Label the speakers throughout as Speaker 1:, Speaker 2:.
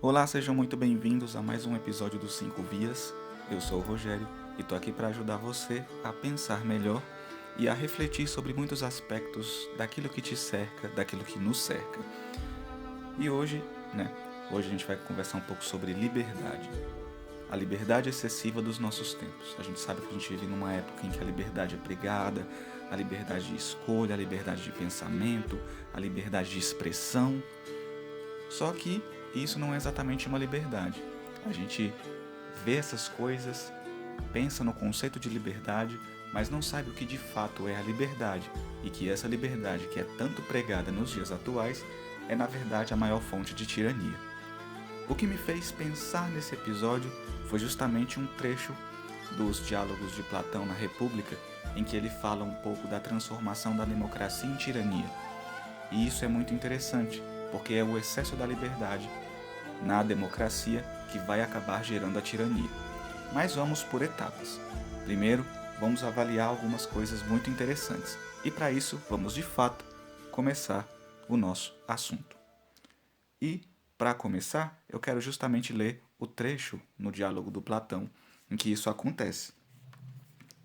Speaker 1: Olá, sejam muito bem-vindos a mais um episódio do 5 Vias. Eu sou o Rogério e tô aqui para ajudar você a pensar melhor e a refletir sobre muitos aspectos daquilo que te cerca, daquilo que nos cerca. E hoje a gente vai conversar um pouco sobre liberdade. A liberdade excessiva dos nossos tempos. A gente sabe que a gente vive numa época em que a liberdade é pregada, a liberdade de escolha, a liberdade de pensamento, a liberdade de expressão. Só que isso não é exatamente uma liberdade. A gente vê essas coisas, pensa no conceito de liberdade, mas não sabe o que de fato é a liberdade, e que essa liberdade que é tanto pregada nos dias atuais é na verdade a maior fonte de tirania. O que me fez pensar nesse episódio foi justamente um trecho dos diálogos de Platão na República, em que ele fala um pouco da transformação da democracia em tirania. E isso é muito interessante, porque é o excesso da liberdade na democracia que vai acabar gerando a tirania. Mas vamos por etapas. Primeiro, vamos avaliar algumas coisas muito interessantes. E para isso, vamos de fato começar o nosso assunto. E, para começar, eu quero justamente ler o trecho no diálogo do Platão em que isso acontece.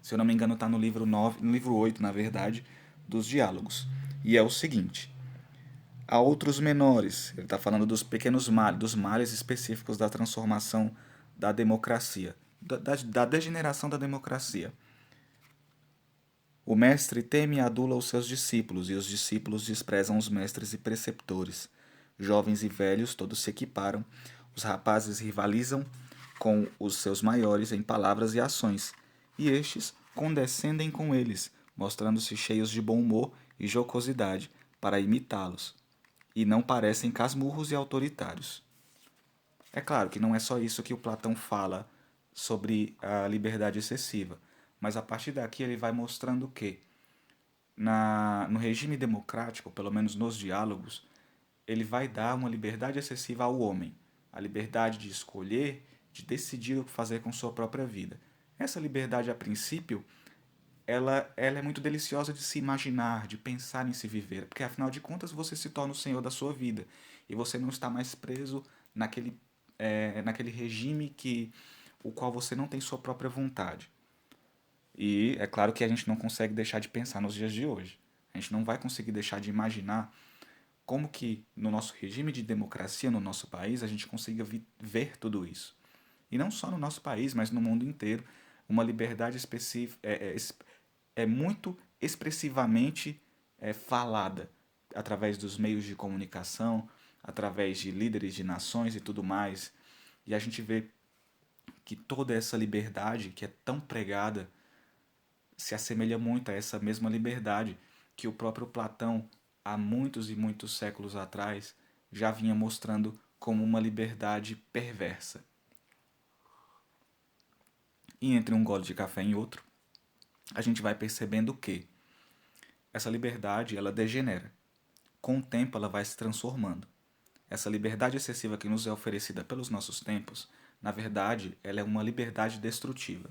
Speaker 1: Se eu não me engano, está no livro 9, no livro 8, na verdade, dos diálogos. E é o seguinte: há outros menores. Ele está falando dos pequenos males, dos males específicos da transformação da democracia, da degeneração da democracia. O mestre teme e adula os seus discípulos, e os discípulos desprezam os mestres e preceptores. Jovens e velhos todos se equiparam, os rapazes rivalizam com os seus maiores em palavras e ações, e estes condescendem com eles, mostrando-se cheios de bom humor e jocosidade para imitá-los, e não parecem casmurros e autoritários. É claro que não é só isso que o Platão fala sobre a liberdade excessiva, mas a partir daqui ele vai mostrando que no regime democrático, pelo menos nos diálogos, ele vai dar uma liberdade excessiva ao homem, a liberdade de escolher, de decidir o que fazer com sua própria vida. Essa liberdade, a princípio, ela é muito deliciosa de se imaginar, de pensar em se viver, porque afinal de contas você se torna o senhor da sua vida e você não está mais preso naquele regime o qual você não tem sua própria vontade. E é claro que a gente não consegue deixar de pensar nos dias de hoje. A gente não vai conseguir deixar de imaginar como que no nosso regime de democracia, no nosso país, a gente consiga ver tudo isso. E não só no nosso país, mas no mundo inteiro, uma liberdade específica é muito expressivamente falada através dos meios de comunicação, através de líderes de nações e tudo mais. E a gente vê que toda essa liberdade que é tão pregada se assemelha muito a essa mesma liberdade que o próprio Platão, há muitos e muitos séculos atrás, já vinha mostrando como uma liberdade perversa. E entre um gole de café e outro, a gente vai percebendo que essa liberdade ela degenera. Com o tempo ela vai se transformando. Essa liberdade excessiva que nos é oferecida pelos nossos tempos, na verdade, ela é uma liberdade destrutiva.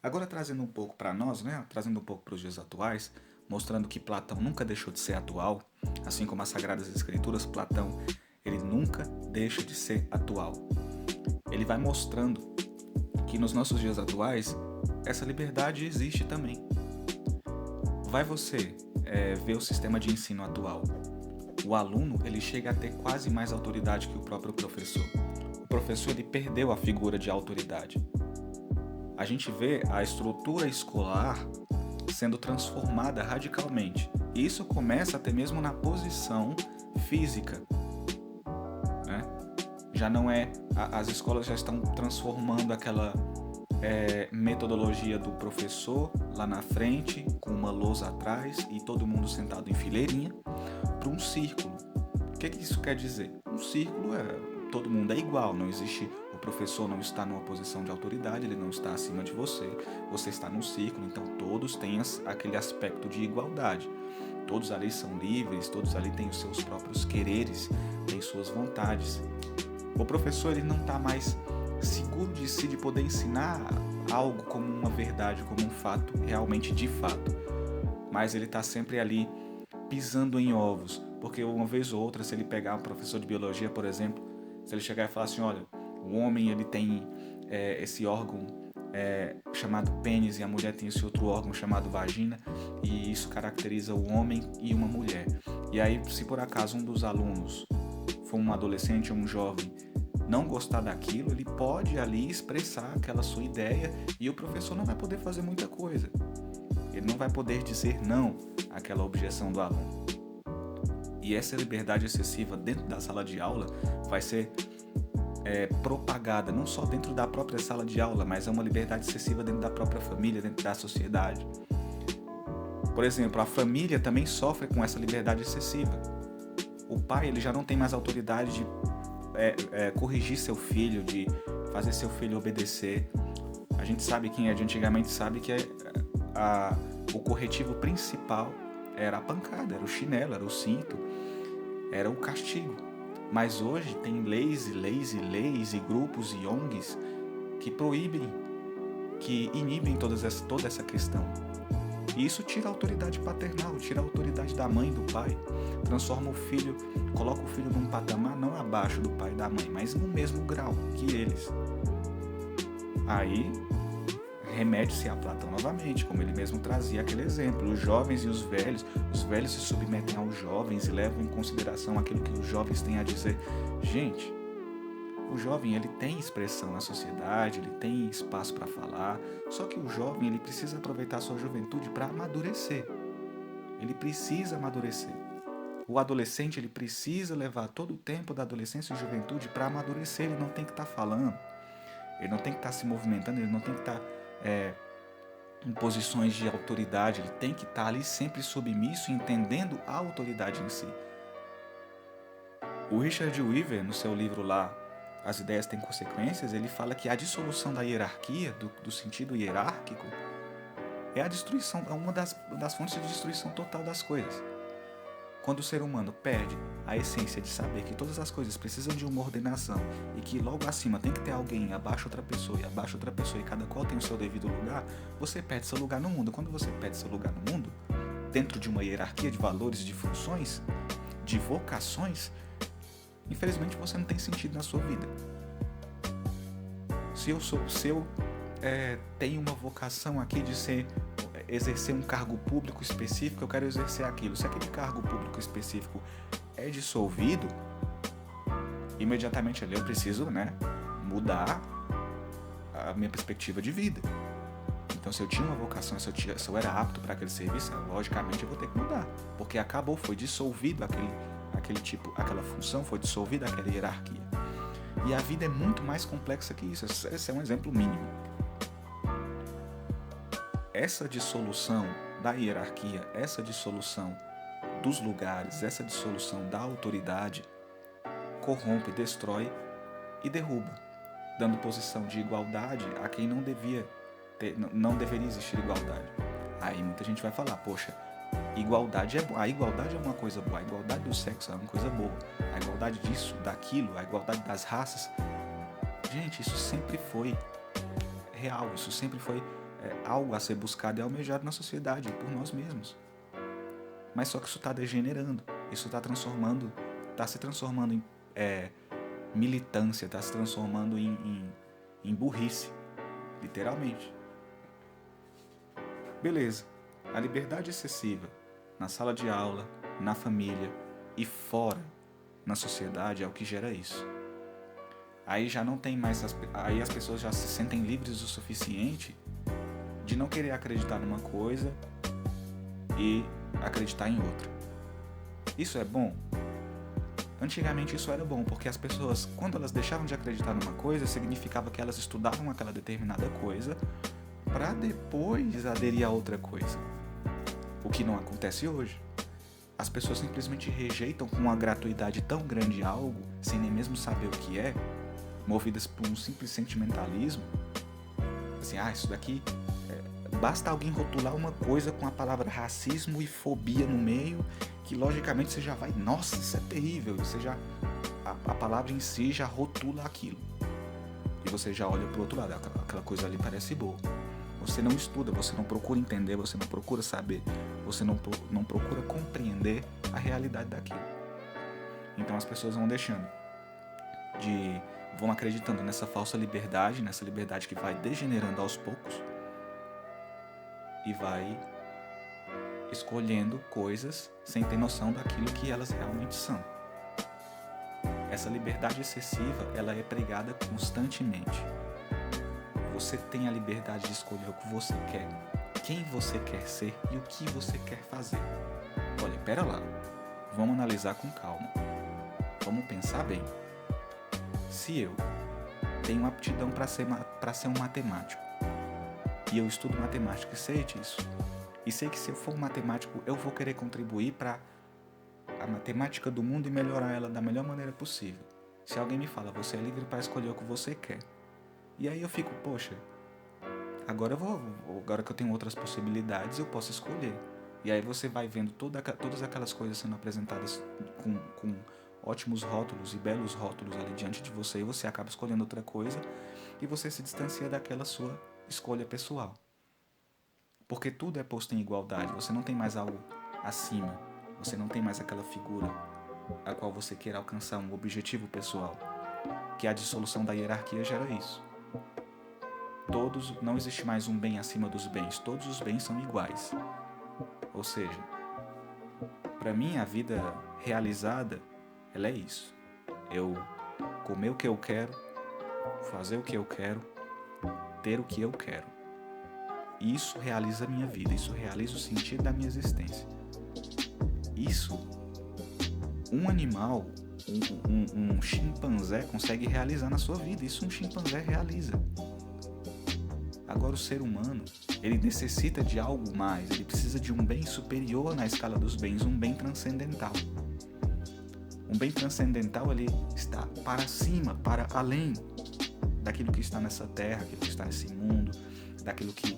Speaker 1: Agora trazendo um pouco para nós, trazendo um pouco para os dias atuais, mostrando que Platão nunca deixou de ser atual, assim como as Sagradas Escrituras, Platão, ele nunca deixa de ser atual. Ele vai mostrando que nos nossos dias atuais, essa liberdade existe também. Vai você ver o sistema de ensino atual. O aluno ele chega a ter quase mais autoridade que o próprio professor. O professor ele perdeu a figura de autoridade. A gente vê a estrutura escolar sendo transformada radicalmente. E isso começa até mesmo na posição física. Né? Já não é. As escolas já estão transformando aquela metodologia do professor lá na frente, com uma lousa atrás e todo mundo sentado em fileirinha, para um círculo. O que isso quer dizer? Um círculo todo mundo é igual, não existe. O professor não está numa posição de autoridade, ele não está acima de você, você está num círculo, então todos têm aquele aspecto de igualdade. Todos ali são livres, todos ali têm os seus próprios quereres, têm suas vontades. O professor ele não está mais seguro de si, de poder ensinar algo como uma verdade, como um fato, realmente de fato. Mas ele está sempre ali pisando em ovos, porque uma vez ou outra, se ele pegar um professor de biologia, por exemplo, Se ele chegar e falar assim, olha, o homem ele tem esse órgão chamado pênis e a mulher tem esse outro órgão chamado vagina, e isso caracteriza o homem e uma mulher. E aí, se por acaso um dos alunos for um adolescente ou um jovem não gostar daquilo, ele pode ali expressar aquela sua ideia e o professor não vai poder fazer muita coisa. Ele não vai poder dizer não àquela objeção do aluno. E essa liberdade excessiva dentro da sala de aula vai ser propagada não só dentro da própria sala de aula, mas é uma liberdade excessiva dentro da própria família, dentro da sociedade. Por exemplo, a família também sofre com essa liberdade excessiva. O pai ele já não tem mais autoridade de corrigir seu filho, de fazer seu filho obedecer. A gente sabe, quem é de antigamente sabe que o corretivo principal era a pancada, era o chinelo, era o cinto, era o castigo. Mas hoje tem leis e grupos e ONGs que proíbem, que inibem toda essa questão. E isso tira a autoridade paternal, tira a autoridade da mãe e do pai, transforma o filho, coloca o filho num patamar não abaixo do pai e da mãe, mas no mesmo grau que eles. Aí remete-se a Platão novamente, como ele mesmo trazia aquele exemplo. Os jovens e os velhos se submetem aos jovens e levam em consideração aquilo que os jovens têm a dizer. Gente, o jovem ele tem expressão na sociedade, ele tem espaço para falar, só que o jovem ele precisa aproveitar a sua juventude para amadurecer. Ele precisa amadurecer. O adolescente ele precisa levar todo o tempo da adolescência e juventude para amadurecer. Ele não tem que estar falando, ele não tem que estar se movimentando, ele não tem que estar em posições de autoridade, ele tem que estar ali sempre submisso, entendendo a autoridade em si. O Richard Weaver, no seu livro lá, As Ideias Têm Consequências, ele fala que a dissolução da hierarquia, do sentido hierárquico, é a destruição, é uma das fontes de destruição total das coisas. Quando o ser humano perde a essência de saber que todas as coisas precisam de uma ordenação e que logo acima tem que ter alguém abaixo outra pessoa e abaixo outra pessoa e cada qual tem o seu devido lugar, você perde seu lugar no mundo. Quando você perde seu lugar no mundo, dentro de uma hierarquia de valores, de funções, de vocações, infelizmente você não tem sentido na sua vida. Se eu tenho uma vocação aqui de exercer um cargo público específico, eu quero exercer aquilo. Se aquele cargo público específico é dissolvido, imediatamente ali eu preciso, mudar a minha perspectiva de vida. Então, se eu tinha uma vocação, se eu era apto para aquele serviço, logicamente eu vou ter que mudar, porque acabou, foi dissolvido aquela função, foi dissolvida aquela hierarquia. E a vida é muito mais complexa que isso. Esse é um exemplo mínimo. Essa dissolução da hierarquia, essa dissolução dos lugares, essa dissolução da autoridade corrompe, destrói e derruba, dando posição de igualdade a quem não deveria existir igualdade. Aí muita gente vai falar, poxa, a igualdade é uma coisa boa, a igualdade do sexo é uma coisa boa, a igualdade disso, daquilo, a igualdade das raças. Gente, isso sempre foi real, isso sempre foi algo a ser buscado e almejado na sociedade, por nós mesmos. Mas só que isso está degenerando, isso está se transformando em militância, está se transformando em burrice, literalmente. Beleza, a liberdade excessiva na sala de aula, na família e fora na sociedade é o que gera isso. Aí já não tem mais, aí as pessoas já se sentem livres o suficiente de não querer acreditar numa coisa e acreditar em outra. Isso é bom? Antigamente isso era bom, porque as pessoas, quando elas deixavam de acreditar numa coisa, significava que elas estudavam aquela determinada coisa para depois aderir a outra coisa. O que não acontece hoje. As pessoas simplesmente rejeitam com uma gratuidade tão grande algo, sem nem mesmo saber o que é, movidas por um simples sentimentalismo. Assim, isso daqui... Basta alguém rotular uma coisa com a palavra racismo e fobia no meio, que logicamente você já vai, nossa, isso é terrível, você já, a palavra em si já rotula aquilo. E você já olha pro outro lado, aquela coisa ali parece boa. Você não estuda, você não procura entender, você não procura saber, você não procura compreender a realidade daquilo. Então as pessoas vão deixando. vão acreditando nessa falsa liberdade, nessa liberdade que vai degenerando aos poucos e vai escolhendo coisas sem ter noção daquilo que elas realmente são. Essa liberdade excessiva, ela é pregada constantemente. Você tem a liberdade de escolher o que você quer, quem você quer ser e o que você quer fazer. Olha, pera lá, vamos analisar com calma. Vamos pensar bem. Se eu tenho aptidão para ser um matemático, e eu estudo matemática e sei disso, e sei que se eu for um matemático, eu vou querer contribuir para a matemática do mundo e melhorar ela da melhor maneira possível. Se alguém me fala, você é livre para escolher o que você quer. E aí eu fico, poxa, agora que eu tenho outras possibilidades, eu posso escolher. E aí você vai vendo todas aquelas coisas sendo apresentadas com ótimos rótulos e belos rótulos ali diante de você, e você acaba escolhendo outra coisa e você se distancia daquela sua escolha pessoal. Porque tudo é posto em igualdade, você não tem mais algo acima, você não tem mais aquela figura a qual você quer alcançar um objetivo pessoal, que a dissolução da hierarquia gera isso. Não existe mais um bem acima dos bens, todos os bens são iguais. Ou seja, para mim a vida realizada, ela é isso. Eu comer o que eu quero, fazer o que eu quero, ter o que eu quero. Isso realiza a minha vida, isso realiza o sentido da minha existência. Isso, um animal, um chimpanzé consegue realizar na sua vida, isso um chimpanzé realiza. Agora o ser humano, ele necessita de algo mais, ele precisa de um bem superior na escala dos bens, um bem transcendental. Um bem transcendental, ele está para cima, para além daquilo que está nessa terra, daquilo que está nesse mundo, daquilo que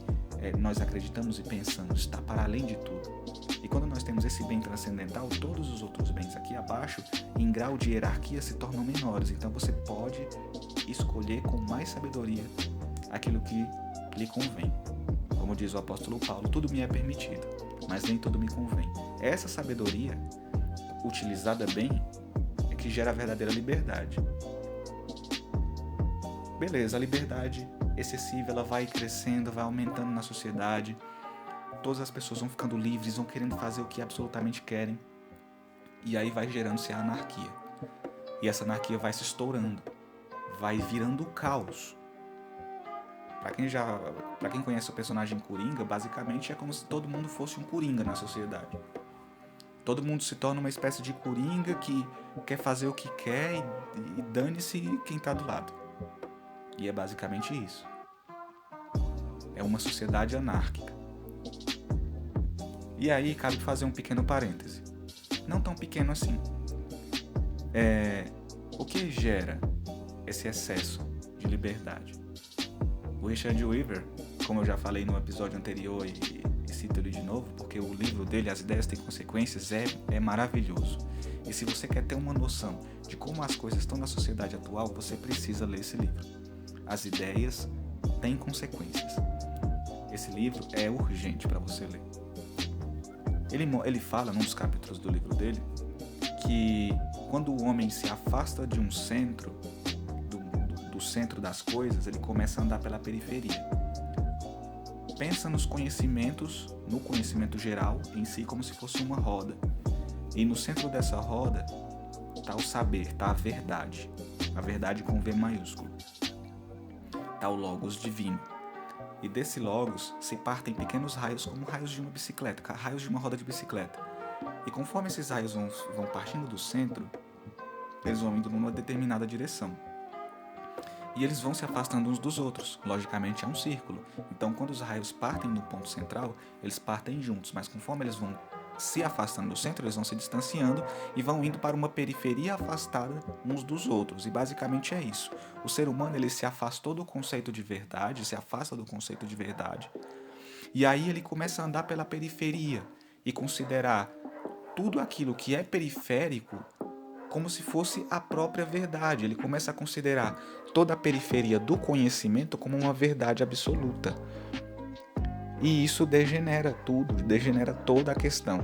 Speaker 1: nós acreditamos e pensamos, está para além de tudo. E quando nós temos esse bem transcendental, todos os outros bens aqui abaixo, em grau de hierarquia, se tornam menores. Então você pode escolher com mais sabedoria aquilo que lhe convém. Como diz o apóstolo Paulo, tudo me é permitido, mas nem tudo me convém. Essa sabedoria, utilizada bem, é que gera a verdadeira liberdade. Beleza, a liberdade excessiva, ela vai crescendo, vai aumentando na sociedade. Todas as pessoas vão ficando livres, vão querendo fazer o que absolutamente querem. E aí vai gerando-se a anarquia. E essa anarquia vai se estourando, vai virando caos. Para quem conhece o personagem Coringa, basicamente é como se todo mundo fosse um Coringa na sociedade. Todo mundo se torna uma espécie de Coringa que quer fazer o que quer e dane-se quem está do lado. E é basicamente isso. É uma sociedade anárquica. E aí cabe fazer um pequeno parêntese. Não tão pequeno assim. O que gera esse excesso de liberdade? O Richard Weaver, como eu já falei no episódio anterior e cito ele de novo, porque o livro dele, As Ideias Têm Consequências, é maravilhoso. E se você quer ter uma noção de como as coisas estão na sociedade atual, você precisa ler esse livro. As Ideias Têm Consequências. Esse livro é urgente para você ler. Ele fala, num dos capítulos do livro dele, que quando o homem se afasta de um centro, do centro das coisas, ele começa a andar pela periferia. Pensa nos conhecimentos, no conhecimento geral em si, como se fosse uma roda. E no centro dessa roda está o saber, está a verdade com V maiúsculo. Está o Logos divino. E desse Logos se partem pequenos raios, como raios de uma bicicleta, raios de uma roda de bicicleta. E conforme esses raios vão partindo do centro, eles vão indo numa determinada direção. E eles vão se afastando uns dos outros. Logicamente é um círculo. Então quando os raios partem do ponto central, eles partem juntos, mas conforme eles vão se afastando do centro, eles vão se distanciando e vão indo para uma periferia afastada uns dos outros. E basicamente é isso. O ser humano, ele se afastou do conceito de verdade, se afasta do conceito de verdade. E aí ele começa a andar pela periferia e considerar tudo aquilo que é periférico como se fosse a própria verdade. Ele começa a considerar toda a periferia do conhecimento como uma verdade absoluta. E isso degenera tudo, degenera toda a questão.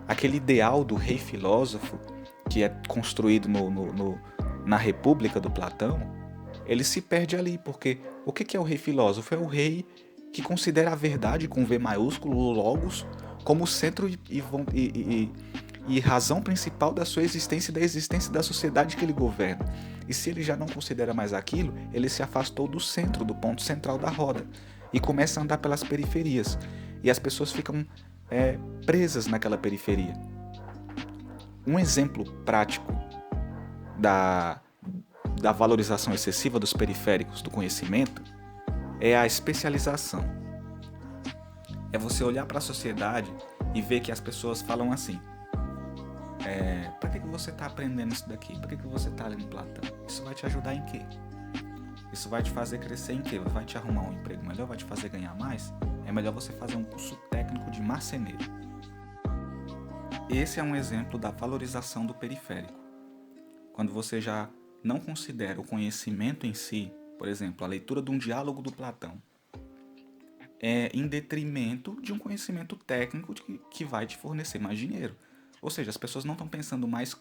Speaker 1: Aquele ideal do rei filósofo, que é construído na República do Platão, ele se perde ali, porque o que é o rei filósofo? É o rei que considera a verdade com V maiúsculo, o logos, como centro e razão principal da sua existência e da existência da sociedade que ele governa. E se ele já não considera mais aquilo, ele se afastou do centro, do ponto central da roda, e começa a andar pelas periferias. E as pessoas ficam presas naquela periferia. Um exemplo prático da valorização excessiva dos periféricos do conhecimento é a especialização. É você olhar para a sociedade e ver que as pessoas falam assim: para que você está aprendendo isso daqui? Para que você está lendo Platão? Isso vai te ajudar em quê? Isso vai te fazer crescer em quê? Vai te arrumar um emprego melhor? Vai te fazer ganhar mais? É melhor você fazer um curso técnico de marceneiro. Esse é um exemplo da valorização do periférico. Quando você já não considera o conhecimento em si, por exemplo, a leitura de um diálogo do Platão, em detrimento de um conhecimento técnico que vai te fornecer mais dinheiro. Ou seja, as pessoas não estão pensando mais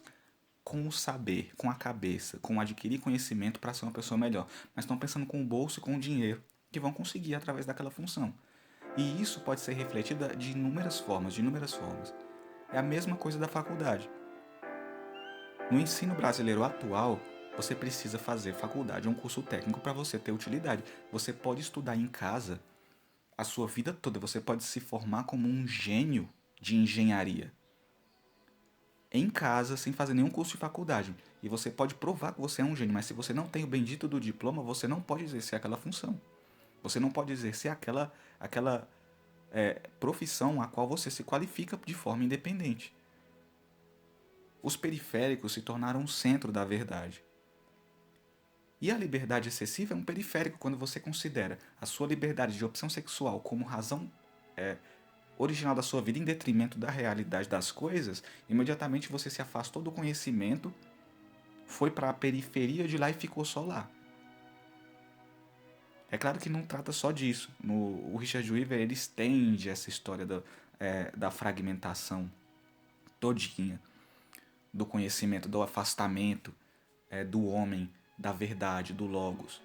Speaker 1: com o saber, com a cabeça, com adquirir conhecimento para ser uma pessoa melhor, mas estão pensando com o bolso e com o dinheiro que vão conseguir através daquela função. E isso pode ser refletido de inúmeras formas, É a mesma coisa da faculdade. No ensino brasileiro atual, você precisa fazer faculdade, um curso técnico para você ter utilidade. Você pode estudar em casa a sua vida toda, você pode se formar como um gênio de engenharia em casa, sem fazer nenhum curso de faculdade. E você pode provar que você é um gênio, mas se você não tem o bendito do diploma, você não pode exercer aquela função. Você não pode exercer aquela profissão a qual você se qualifica de forma independente. Os periféricos se tornaram o centro da verdade. E a liberdade excessiva é um periférico quando você considera a sua liberdade de opção sexual como razão original da sua vida em detrimento da realidade das coisas. Imediatamente você se afastou do conhecimento, foi para a periferia de lá e ficou só lá. É claro que não trata só disso. O Richard Weaver ele estende essa história da fragmentação todinha, do conhecimento, do afastamento do homem, da verdade, do logos,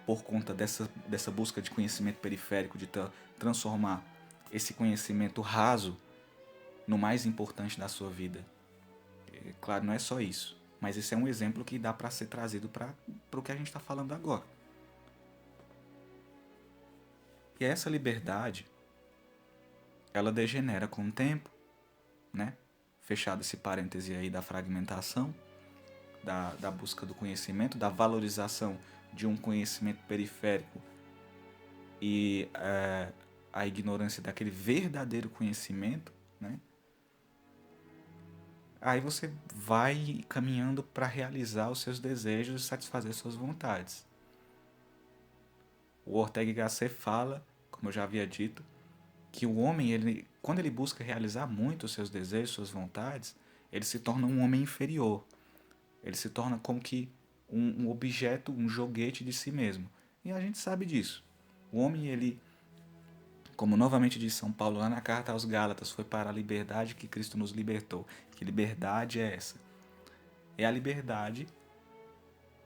Speaker 1: por conta dessa busca de conhecimento periférico, de transformar esse conhecimento raso no mais importante da sua vida. Claro, não é só isso, mas esse é um exemplo que dá para ser trazido para o que a gente está falando agora. E essa liberdade, ela degenera com o tempo, né? Fechado esse parêntese aí da fragmentação, da busca do conhecimento, da valorização de um conhecimento periférico e a ignorância daquele verdadeiro conhecimento, né? Aí você vai caminhando para realizar os seus desejos e satisfazer suas vontades. O Ortega y Gasset fala, como eu já havia dito, que o homem, quando ele busca realizar muito os seus desejos, suas vontades, ele se torna um homem inferior. Ele se torna como que um objeto, um joguete de si mesmo. E a gente sabe disso. O homem, ele, como novamente diz São Paulo lá na carta aos Gálatas, foi para a liberdade que Cristo nos libertou. Que liberdade é essa? É a liberdade,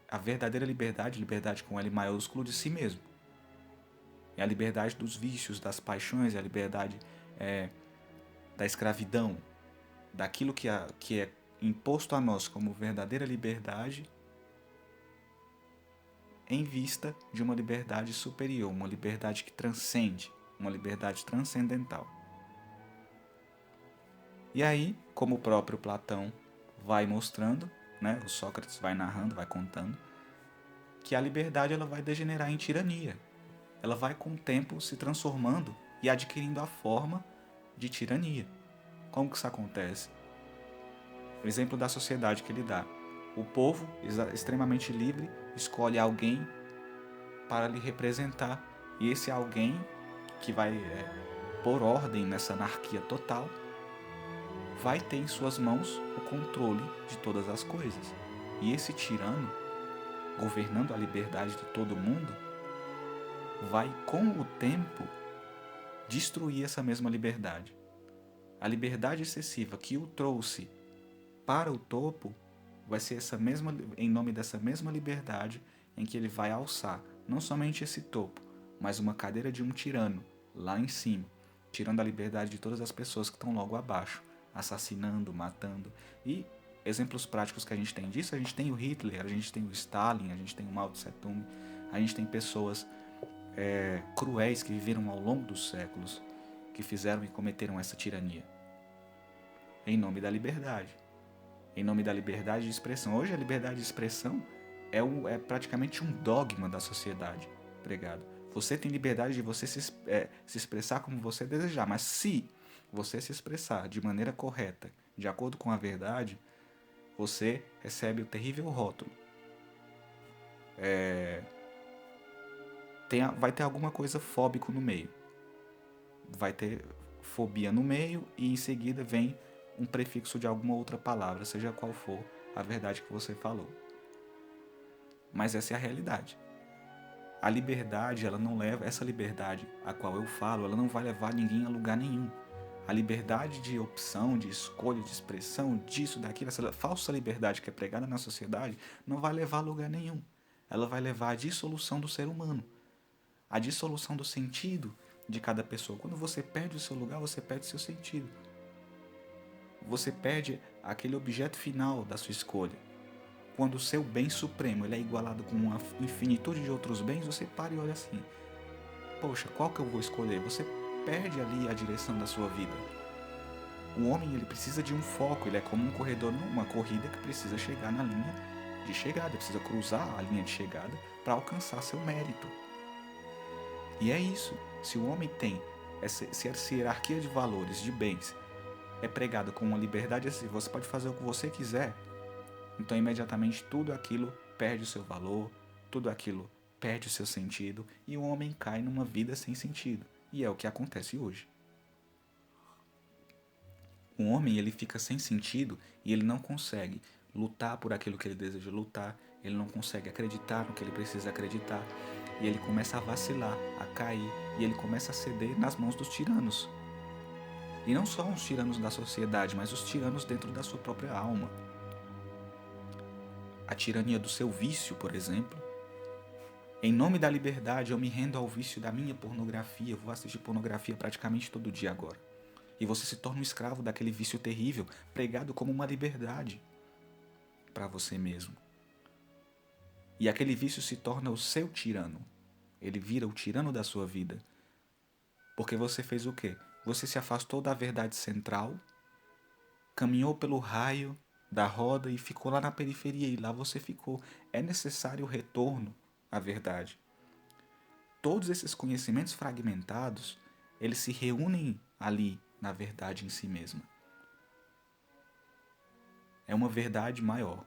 Speaker 1: a verdadeira liberdade, liberdade com L maiúsculo, de si mesmo. É a liberdade dos vícios, das paixões, é a liberdade da escravidão, daquilo que é imposto a nós como verdadeira liberdade, em vista de uma liberdade superior, uma liberdade que transcende, uma liberdade transcendental. E aí, como o próprio Platão vai mostrando, né, o Sócrates vai narrando, vai contando, que a liberdade ela vai degenerar em tirania. Ela vai com o tempo se transformando e adquirindo a forma de tirania. Como que isso acontece? O exemplo da sociedade que ele dá. O povo, extremamente livre, escolhe alguém para lhe representar. E esse alguém que vai pôr ordem nessa anarquia total, vai ter em suas mãos o controle de todas as coisas. E esse tirano, governando a liberdade de todo mundo, vai com o tempo destruir essa mesma liberdade. A liberdade excessiva que o trouxe para o topo vai ser em nome dessa mesma liberdade em que ele vai alçar não somente esse topo, mas uma cadeira de um tirano lá em cima, tirando a liberdade de todas as pessoas que estão logo abaixo, assassinando, matando. E exemplos práticos que a gente tem disso, a gente tem o Hitler, a gente tem o Stalin, a gente tem o Mao Tse Tung, a gente tem pessoas cruéis que viveram ao longo dos séculos, que fizeram e cometeram essa tirania em nome da liberdade, em nome da liberdade de expressão. Hoje a liberdade de expressão é praticamente um dogma da sociedade pregado. Você tem liberdade de você se expressar como você desejar, mas se você se expressar de maneira correta, de acordo com a verdade, você recebe o terrível rótulo. Vai ter alguma coisa fóbico no meio. Vai ter fobia no meio e em seguida vem um prefixo de alguma outra palavra, seja qual for a verdade que você falou. Mas essa é a realidade. A liberdade, ela não leva, essa liberdade a qual eu falo, ela não vai levar ninguém a lugar nenhum. A liberdade de opção, de escolha, de expressão, disso, daquilo, essa falsa liberdade que é pregada na sociedade, não vai levar a lugar nenhum. Ela vai levar à dissolução do ser humano, à dissolução do sentido de cada pessoa. Quando você perde o seu lugar, você perde o seu sentido. Você perde aquele objeto final da sua escolha. Quando o seu bem supremo ele é igualado com uma infinitude de outros bens, você para e olha assim: poxa, qual que eu vou escolher? Você perde ali a direção da sua vida. O homem ele precisa de um foco, ele é como um corredor numa corrida que precisa chegar na linha de chegada, precisa cruzar a linha de chegada para alcançar seu mérito. E é isso. Se o homem tem essa hierarquia de valores, de bens, é pregada com uma liberdade assim, você pode fazer o que você quiser, então imediatamente tudo aquilo perde o seu valor, tudo aquilo perde o seu sentido e o homem cai numa vida sem sentido. E é o que acontece hoje. O homem ele fica sem sentido e ele não consegue lutar por aquilo que ele deseja lutar, ele não consegue acreditar no que ele precisa acreditar e ele começa a vacilar, a cair e ele começa a ceder nas mãos dos tiranos. E não só os tiranos da sociedade, mas os tiranos dentro da sua própria alma. A tirania do seu vício, por exemplo. Em nome da liberdade, eu me rendo ao vício da minha pornografia. Eu vou assistir pornografia praticamente todo dia agora. E você se torna um escravo daquele vício terrível, pregado como uma liberdade para você mesmo. E aquele vício se torna o seu tirano. Ele vira o tirano da sua vida. Porque você fez o quê? Você se afastou da verdade central, caminhou pelo raio da roda e ficou lá na periferia, e lá você ficou. É necessário o retorno à verdade. Todos esses conhecimentos fragmentados, eles se reúnem ali na verdade em si mesma. É uma verdade maior.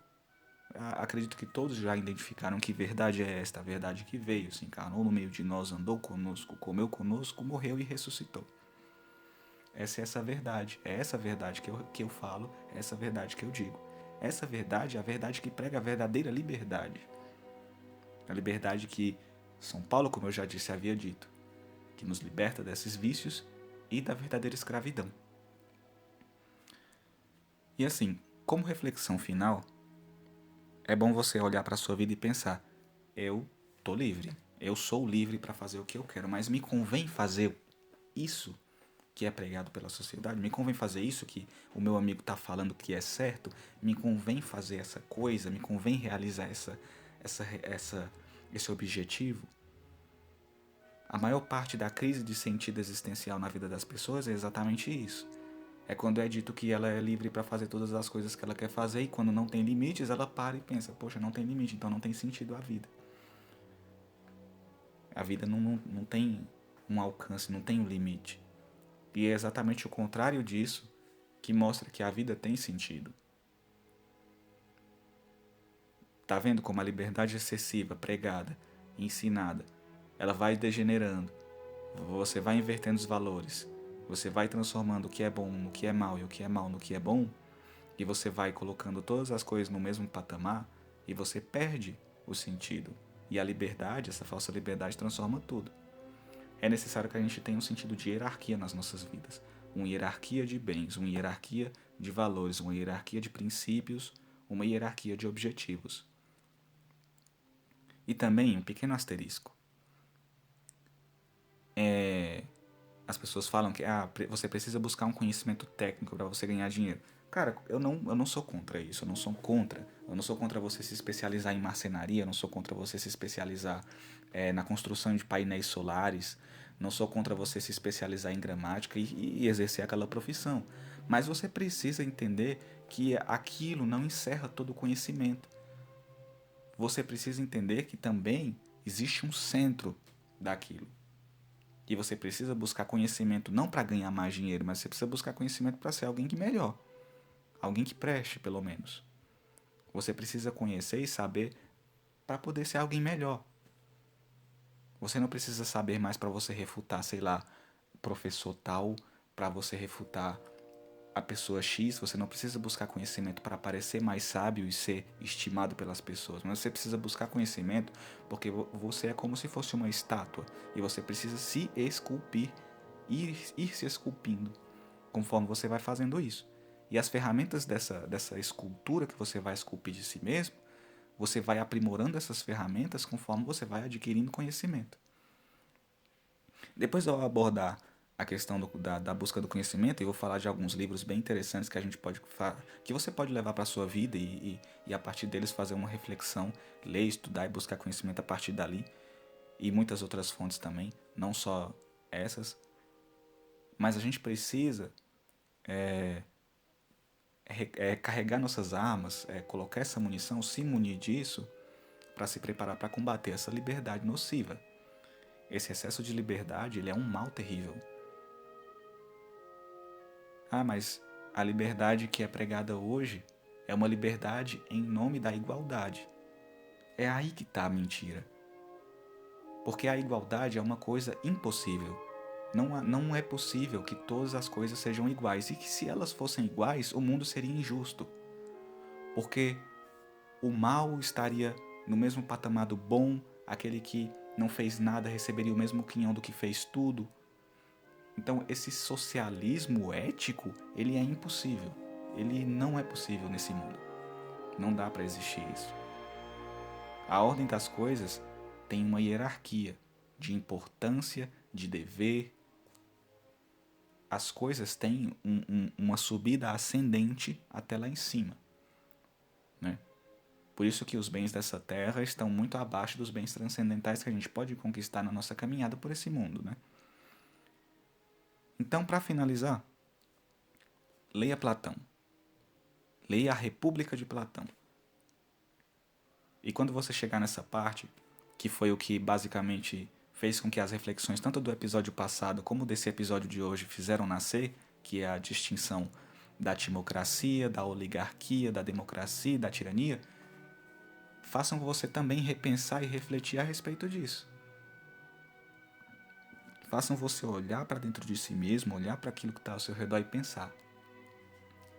Speaker 1: Acredito que todos já identificaram que verdade é esta, a verdade que veio, se encarnou no meio de nós, andou conosco, comeu conosco, morreu e ressuscitou. Essa verdade, é essa verdade que eu falo, é essa verdade que eu digo. Essa verdade é a verdade que prega a verdadeira liberdade. A liberdade que São Paulo, como eu já disse, havia dito, que nos liberta desses vícios e da verdadeira escravidão. E assim, como reflexão final, é bom você olhar para a sua vida e pensar: eu tô livre, eu sou livre para fazer o que eu quero, mas me convém fazer isso que é pregado pela sociedade? Me convém fazer isso que o meu amigo está falando que é certo? Me convém fazer essa coisa? Me convém realizar esse objetivo? A maior parte da crise de sentido existencial na vida das pessoas é exatamente isso. É quando é dito que ela é livre para fazer todas as coisas que ela quer fazer, e quando não tem limites, ela para e pensa: poxa, não tem limite, então não tem sentido a vida. A vida não tem um alcance, não tem um limite. E é exatamente o contrário disso que mostra que a vida tem sentido. Tá vendo como a liberdade excessiva, pregada, ensinada, ela vai degenerando. Você vai invertendo os valores. Você vai transformando o que é bom no que é mal e o que é mal no que é bom. E você vai colocando todas as coisas no mesmo patamar e você perde o sentido. E a liberdade, essa falsa liberdade, transforma tudo. É necessário que a gente tenha um sentido de hierarquia nas nossas vidas. Uma hierarquia de bens, uma hierarquia de valores, uma hierarquia de princípios, uma hierarquia de objetivos. E também um pequeno asterisco. As pessoas falam que você precisa buscar um conhecimento técnico para você ganhar dinheiro. Cara, eu não sou contra isso, eu não sou contra você se especializar em marcenaria, eu não sou contra você se especializar na construção de painéis solares, não sou contra você se especializar em gramática e exercer aquela profissão. Mas você precisa entender que aquilo não encerra todo o conhecimento. Você precisa entender que também existe um centro daquilo. E você precisa buscar conhecimento não para ganhar mais dinheiro, mas você precisa buscar conhecimento para ser alguém que melhor. Alguém que preste, pelo menos. Você precisa conhecer e saber para poder ser alguém melhor. Você não precisa saber mais para você refutar, sei lá, professor tal, para você refutar a pessoa X. Você não precisa buscar conhecimento para parecer mais sábio e ser estimado pelas pessoas. Mas você precisa buscar conhecimento porque você é como se fosse uma estátua. E você precisa se esculpir, ir se esculpindo conforme você vai fazendo isso. E as ferramentas dessa escultura que você vai esculpir de si mesmo, você vai aprimorando essas ferramentas conforme você vai adquirindo conhecimento. Depois eu vou abordar a questão da busca do conhecimento e vou falar de alguns livros bem interessantes que a gente que você pode levar para a sua vida e a partir deles fazer uma reflexão, ler, estudar e buscar conhecimento a partir dali. E muitas outras fontes também, não só essas. Mas a gente precisa carregar nossas armas, colocar essa munição, se munir disso, para se preparar para combater essa liberdade nociva. Esse excesso de liberdade, ele é um mal terrível. Mas a liberdade que é pregada hoje é uma liberdade em nome da igualdade. É aí que está a mentira. Porque a igualdade é uma coisa impossível. Não é possível que todas as coisas sejam iguais. E que se elas fossem iguais, o mundo seria injusto. Porque o mal estaria no mesmo patamar do bom, aquele que não fez nada receberia o mesmo quinhão do que fez tudo. Então esse socialismo ético, ele é impossível. Ele não é possível nesse mundo. Não dá para existir isso. A ordem das coisas tem uma hierarquia de importância, de dever. As coisas têm uma subida ascendente até lá em cima, né? Por isso que os bens dessa terra estão muito abaixo dos bens transcendentais que a gente pode conquistar na nossa caminhada por esse mundo, né? Então, para finalizar, leia Platão. Leia a República de Platão. E quando você chegar nessa parte, que foi o que basicamente fez com que as reflexões tanto do episódio passado como desse episódio de hoje fizeram nascer, que é a distinção da timocracia, da oligarquia, da democracia e da tirania, façam você também repensar e refletir a respeito disso. Façam você olhar para dentro de si mesmo, olhar para aquilo que está ao seu redor e pensar: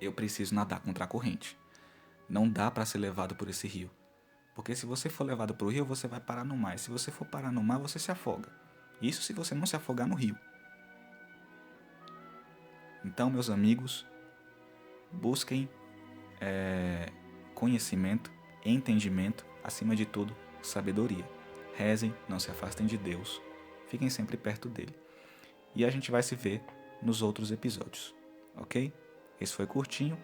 Speaker 1: eu preciso nadar contra a corrente. Não dá para ser levado por esse rio. Porque se você for levado para o rio, você vai parar no mar. E se você for parar no mar, você se afoga. Isso se você não se afogar no rio. Então, meus amigos, busquem conhecimento, entendimento, acima de tudo, sabedoria. Rezem, não se afastem de Deus. Fiquem sempre perto dele. E a gente vai se ver nos outros episódios, ok? Esse foi curtinho.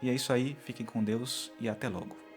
Speaker 1: E é isso aí, fiquem com Deus e até logo.